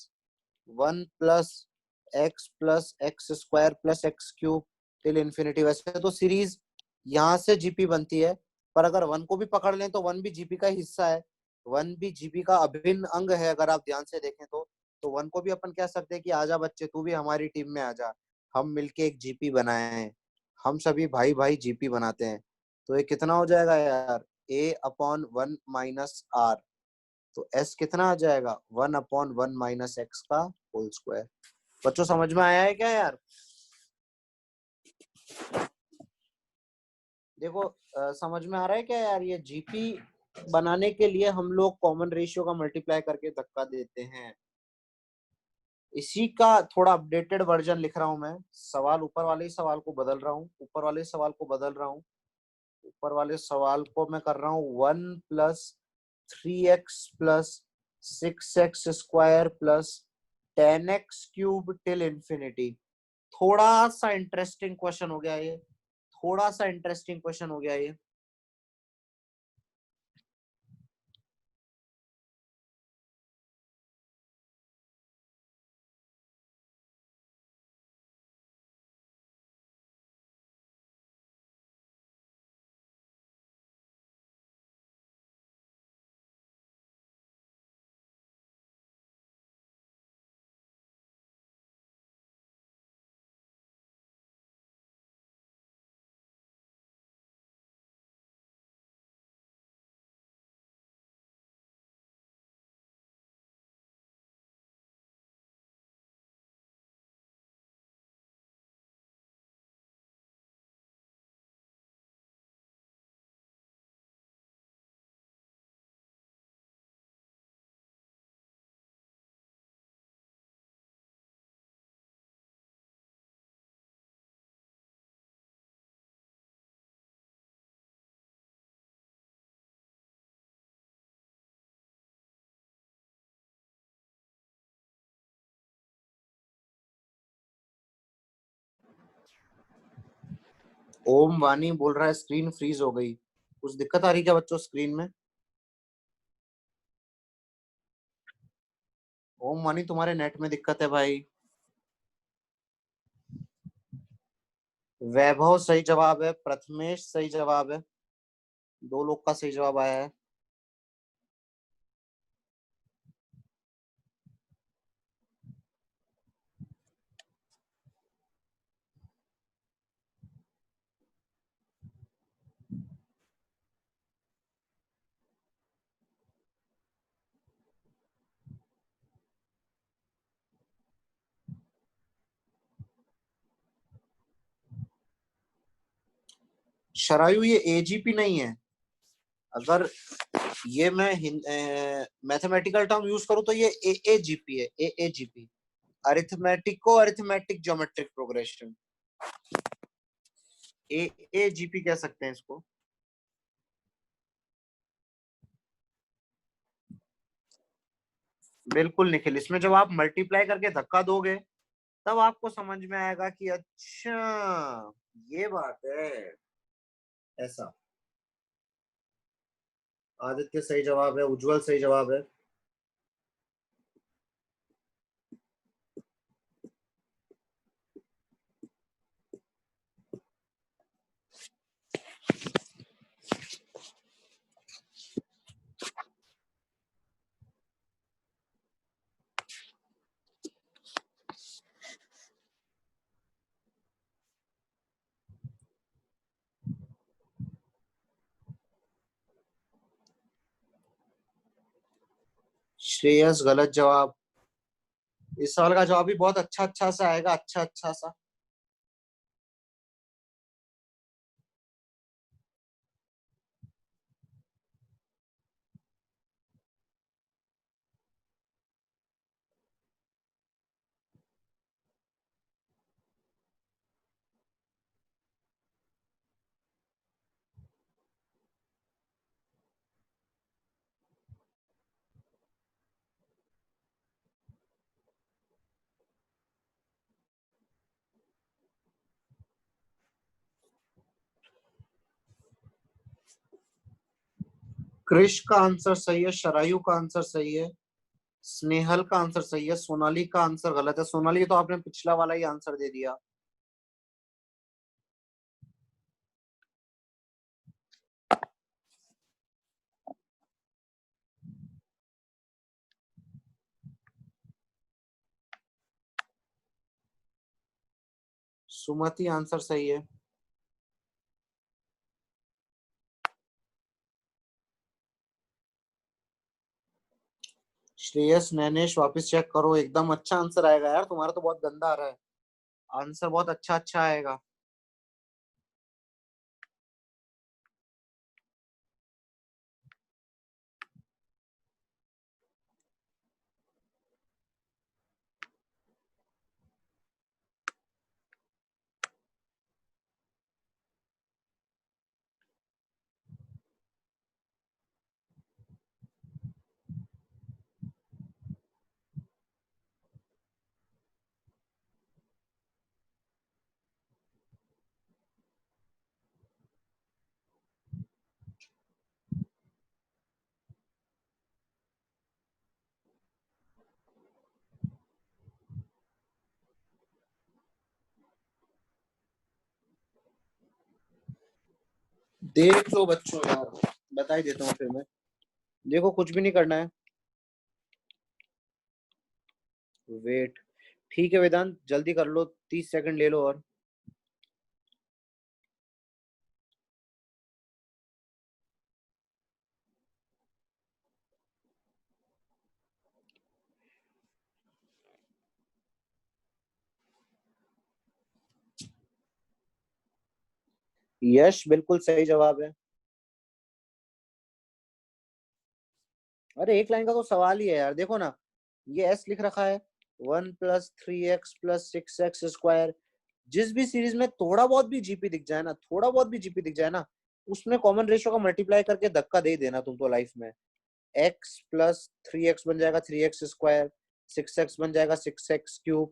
1 + x + x² + x³ till infinity. वैसे तो सीरीज यहाँ से जीपी बनती है, पर अगर वन को भी पकड़ लें तो वन भी जीपी का हिस्सा है, वन भी जीपी का अभिन्न अंग है। अगर आप ध्यान से देखें तो वन को भी अपन कह सकते हैं कि आजा बच्चे तू भी हमारी टीम में आजा, हम मिलके एक जीपी बनाए हैं, हम सभी भाई भाई जीपी बनाते हैं। तो ये कितना हो जाएगा यार? a/1 - r। तो s कितना आ जाएगा? 1/1 - x का होल स्क्वायर। बच्चों समझ में आया है क्या यार? देखो समझ में आ रहा है क्या यार? ये जीपी बनाने के लिए हम लोग कॉमन रेशियो का मल्टीप्लाई करके धक्का देते हैं। इसी का थोड़ा अपडेटेड वर्जन लिख रहा हूं मैं। सवाल ऊपर वाले ही सवाल को बदल रहा हूँ, ऊपर वाले सवाल को बदल रहा हूँ। ऊपर वाले सवाल को मैं कर रहा हूँ 1 + 3x + 6x² + 10x³ till infinity. थोड़ा सा इंटरेस्टिंग क्वेश्चन हो गया ये, थोड़ा सा इंटरेस्टिंग क्वेश्चन हो गया ये। ओम वानी बोल रहा है स्क्रीन फ्रीज हो गई। कुछ दिक्कत आ रही क्या बच्चों स्क्रीन में? ओम वानी तुम्हारे नेट में दिक्कत है भाई। वैभव सही जवाब है, प्रथमेश सही जवाब है। दो लोग का सही जवाब आया है। शरायु ये एजीपी नहीं है। अगर ये मैं मैथमेटिकल टर्म यूज करूँ तो ये एएजीपी है, एएजीपी। अरिथमेटिको अरिथमेटिक ज्योमेट्रिक प्रोग्रेशन, एएजीपी कह सकते हैं इसको। बिल्कुल निखिल, इसमें जब आप मल्टीप्लाई करके धक्का दोगे तब आपको समझ में आएगा कि अच्छा ये बात है। ऐसा। आदित्य सही जवाब है, उज्जवल सही जवाब है। श्रेयस गलत जवाब। इस सवाल का जवाब भी बहुत अच्छा अच्छा सा आएगा, अच्छा अच्छा सा। कृष का आंसर सही है, शरायु का आंसर सही है, स्नेहल का आंसर सही है, सोनाली का आंसर गलत है। सोनाली तो आपने पिछला वाला ही आंसर दे दिया। सुमति आंसर सही है। श्रेयस नैनेश वापस चेक करो, एकदम अच्छा आंसर आएगा यार, तुम्हारा तो बहुत गंदा आ रहा है। आंसर बहुत अच्छा अच्छा आएगा। देख लो बच्चों यार, बता ही देता हूँ फिर मैं। देखो कुछ भी नहीं करना है। वेट। ठीक है वेदांत, जल्दी कर लो, 30 सेकंड ले लो और। यश बिल्कुल सही जवाब है। अरे एक लाइन का तो सवाल ही है यार, देखो ना, ये एस लिख रखा है, 1 + 3x + 6x²। जिस भी सीरीज में थोड़ा बहुत भी जीपी दिख जाए ना, थोड़ा बहुत भी जीपी दिख जाए ना, उसमें कॉमन रेशियो का मल्टीप्लाई करके धक्का दे देना तुम तो लाइफ में। x + 3x बन जाएगा 3x², 6x बन जाएगा 6x³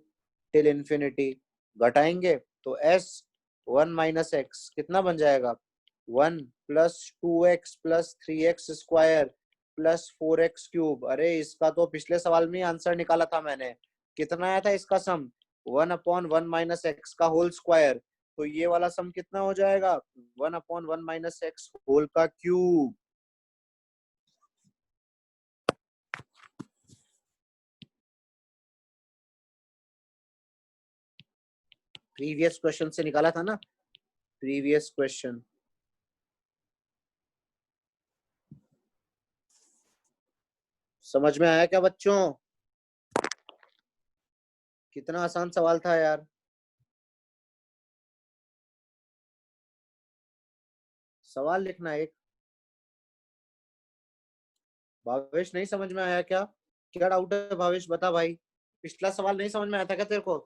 टिल इंफिनिटी। घटाएंगे तो s 1 माइनस एक्स कितना बन जाएगा, 1 plus 2x plus 3x square plus 4x cube. अरे इसका तो पिछले सवाल में आंसर निकाला था मैंने, कितना आया था इसका सम, 1/1 - x का होल स्क्वायर। तो ये वाला सम कितना हो जाएगा, 1/1 - x होल का क्यूब। प्रीवियस क्वेश्चन से निकाला था ना, प्रीवियस क्वेश्चन। समझ में आया क्या बच्चों, कितना आसान सवाल था यार। सवाल लिखना एक। भावेश नहीं समझ में आया क्या, क्या डाउट है भावेश, बता भाई। पिछला सवाल नहीं समझ में आया था क्या तेरे को,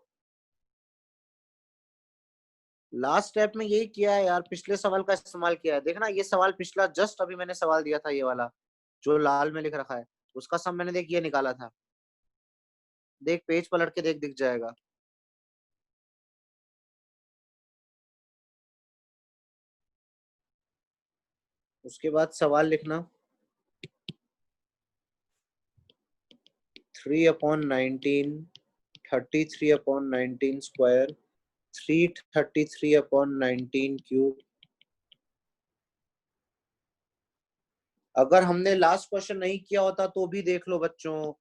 लास्ट स्टेप में यही किया है यार, पिछले सवाल का इस्तेमाल किया है। देखना ये सवाल पिछला जस्ट अभी मैंने सवाल दिया था, ये वाला जो लाल में लिख रखा है, उसका सम मैंने देख ये निकाला था। देख पेज पलट के देख, दिख जाएगा। उसके बाद सवाल लिखना, 3/19, 33/19 स्क्वायर, 333/19 क्यूब। अगर हमने लास्ट क्वेश्चन नहीं किया होता तो भी देख लो बच्चों,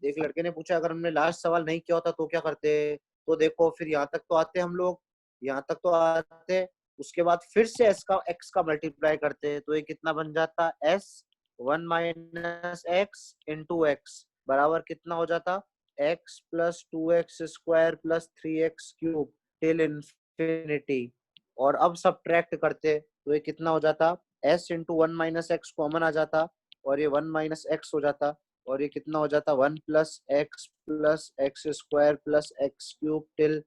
एक लड़के ने पूछा अगर हमने लास्ट सवाल नहीं किया होता तो क्या करते, तो देखो फिर यहाँ तक तो आते हम लोग, यहाँ तक तो आते, उसके बाद फिर से एस का एक्स का मल्टीप्लाई करते, तो ये कितना बन जाता, एस 1 - x × x बराबर कितना हो जाता, x plus 2x² plus 3x³ till infinity. और अब सब्ट्रैक्ट करते तो ये कितना हो जाता, s × 1 - x कॉमन आ जाता, और ये 1 - x हो जाता, और ये कितना हो जाता, 1 + x + x² + x³ till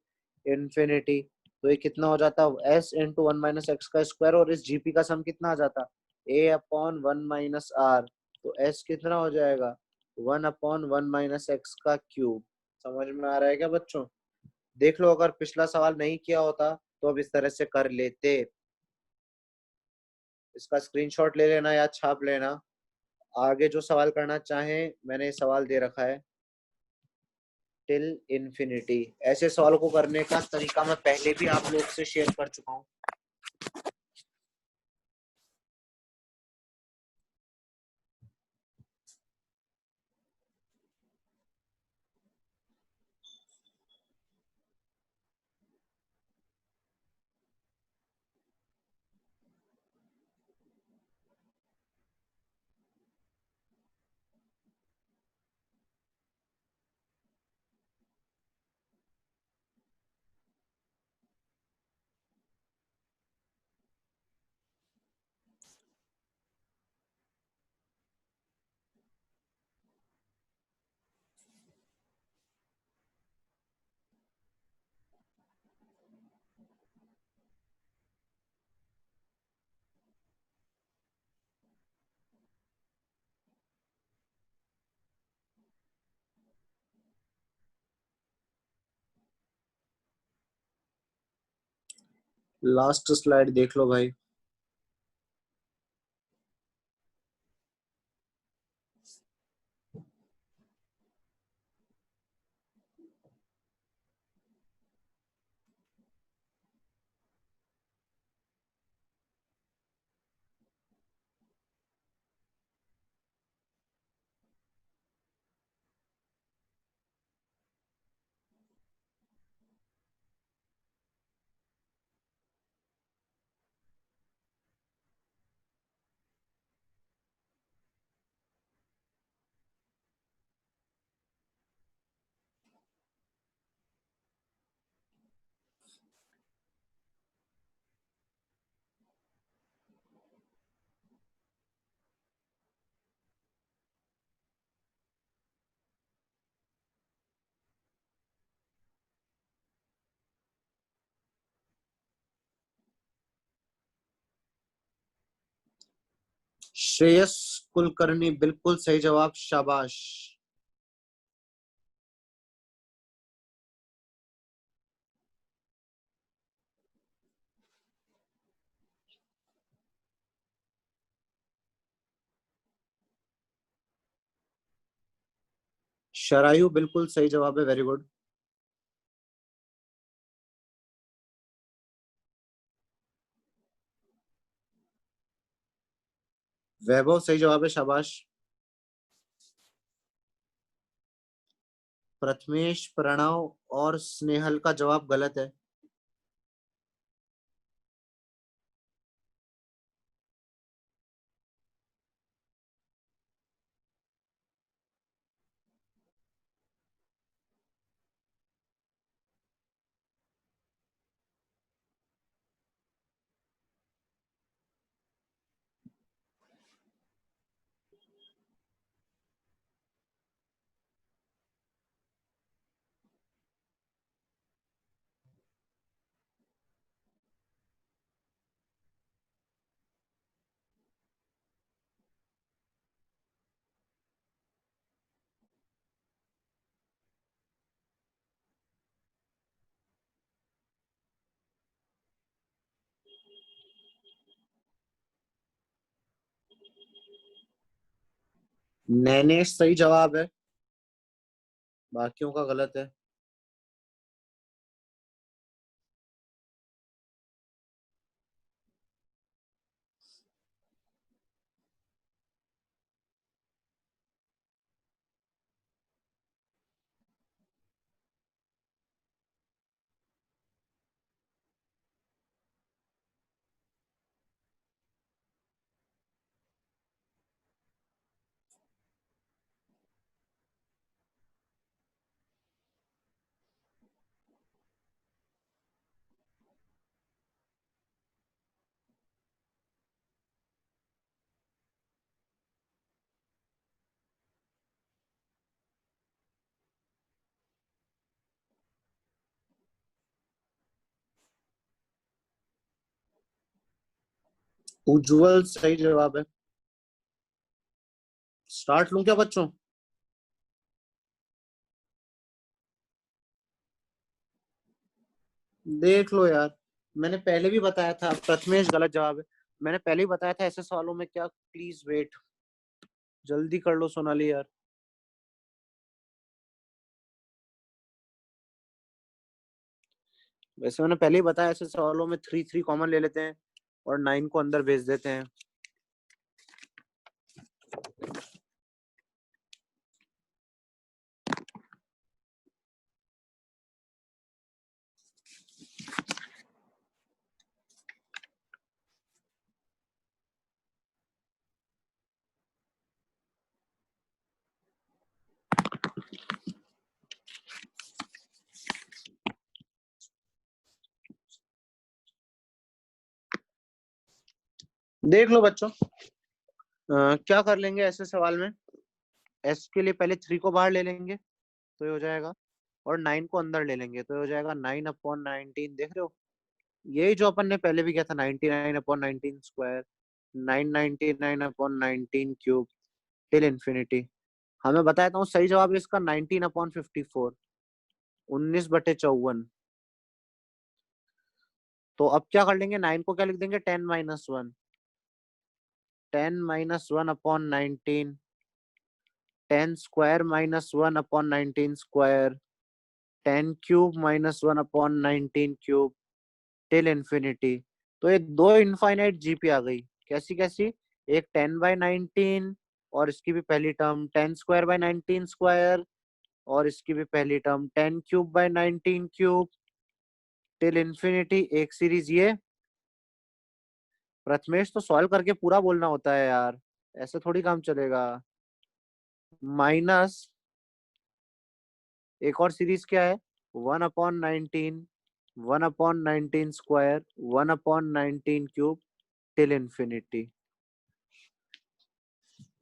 infinity. तो ये कितना हो जाता, s × 1 - x का स्क्वायर, और इस जीपी का सम कितना आ जाता, a/1 - r। तो s कितना हो जाएगा, 1/1 - x का क्यूब। समझ में आ रहा है क्या बच्चों, देख लो अगर पिछला सवाल नहीं किया होता तो अब इस तरह से कर लेते। इसका स्क्रीनशॉट ले लेना या छाप लेना, आगे जो सवाल करना चाहें मैंने सवाल दे रखा है, टिल इंफिनिटी। ऐसे सवाल को करने का तरीका मैं पहले भी आप लोग से शेयर कर चुका हूँ। लास्ट स्लाइड देख लो भाई। श्रेयस कुलकर्णी बिल्कुल सही जवाब, शाबाश। शरायु बिल्कुल सही जवाब है, वेरी गुड। वैभव सही जवाब है, शाबाश। प्रथमेश, प्रणव और स्नेहल का जवाब गलत है। नैनेश सही जवाब है, बाकियों का गलत है। उज्जवल सही जवाब है। स्टार्ट लूं क्या बच्चों? देख लो यार, मैंने पहले भी बताया था, प्रथमेश गलत जवाब है। मैंने पहले ही बताया था ऐसे सवालों में क्या, प्लीज वेट, जल्दी कर लो सोनाली यार। वैसे मैंने पहले ही बताया ऐसे सवालों में 3 3 कॉमन ले लेते हैं और 9 को अंदर भेज देते हैं। देख लो बच्चों, क्या कर लेंगे ऐसे सवाल में, एस के लिए पहले 3 को बाहर ले लेंगे तो ये हो जाएगा, और 9 को अंदर ले लेंगे तो ये हो जाएगा 9/19, देख रहे हो? यही जो अपन ने पहले भी किया था, 99/19 स्क्वायर, 999/19 टिल इन्फिनिटी। हमें बताया था सही जवाब है इसका 19/54, 19/54। तो अब क्या कर लेंगे, 9 को क्या लिख देंगे, 10 - 1, 10 - 1/19, 10 square - 1/19 square, 10³ - 1/19 cube till infinity. तो ये दो इनफाइनाइट जीपी आ गई, कैसी कैसी, एक 10/19 और इसकी भी पहली टर्म 10 स्क्वायर/19 स्क्वायर, और इसकी भी पहली टर्म 10³/19 क्यूब टिल इन्फिनिटी, एक सीरीज ये। प्रथमेश तो सॉल्व करके पूरा बोलना होता है यार, ऐसे थोड़ी काम चलेगा। माइनस एक और सीरीज क्या है, 1/19, 1/19 स्क्वायर, 1/19 क्यूब टिल इन्फिनिटी।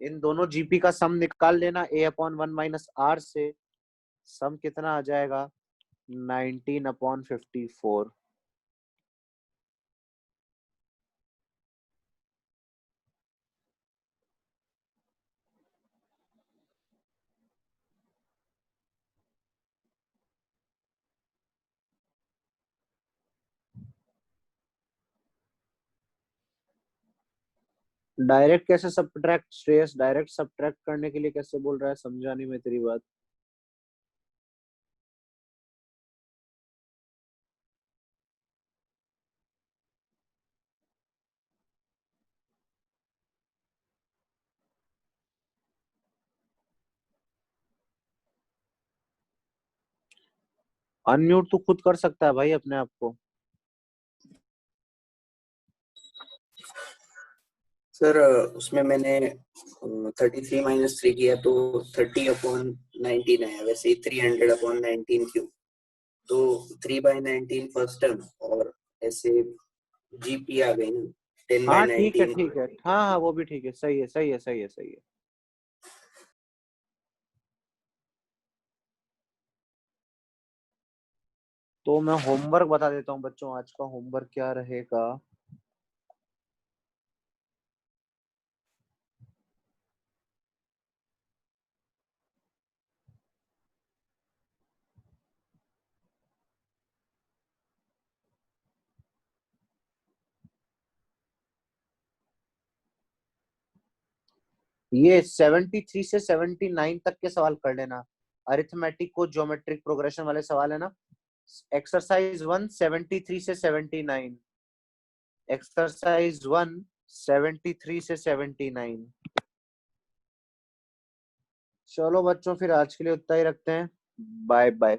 इन दोनों जीपी का सम निकाल लेना, a/1 - r से। सम कितना आ जाएगा, 19/54। डायरेक्ट कैसे सब्ट्रैक्ट, श्रेयस डायरेक्ट सब्ट्रैक्ट करने के लिए कैसे बोल रहा है, समझा नहीं मैं तेरी बात। अनम्यूट तो खुद कर सकता है भाई अपने आप को। सर उसमें मैंने 33 - 3 किया तो 30/19 आया, वैसे ही 300/19 क्यों, तो 3/19 फर्स्ट टर्म, और ऐसे जीपी आ गई ना, टेन बाई हाँ ठीक है नाइनटीन ठीक है, हाँ हाँ वो भी ठीक है, सही है सही है सही है सही है। तो मैं होमवर्क बता देता हूँ बच्चों, आज का होमवर्क क्या रहेगा। ये 73 से 79 तक के सवाल कर लेना, अरिथमेटिक को ज्योमेट्रिक प्रोग्रेशन वाले सवाल है ना। एक्सरसाइज 1 73 से 79, एक्सरसाइज 1 73 से 79। चलो बच्चों फिर आज के लिए उतना ही रखते हैं, बाय बाय।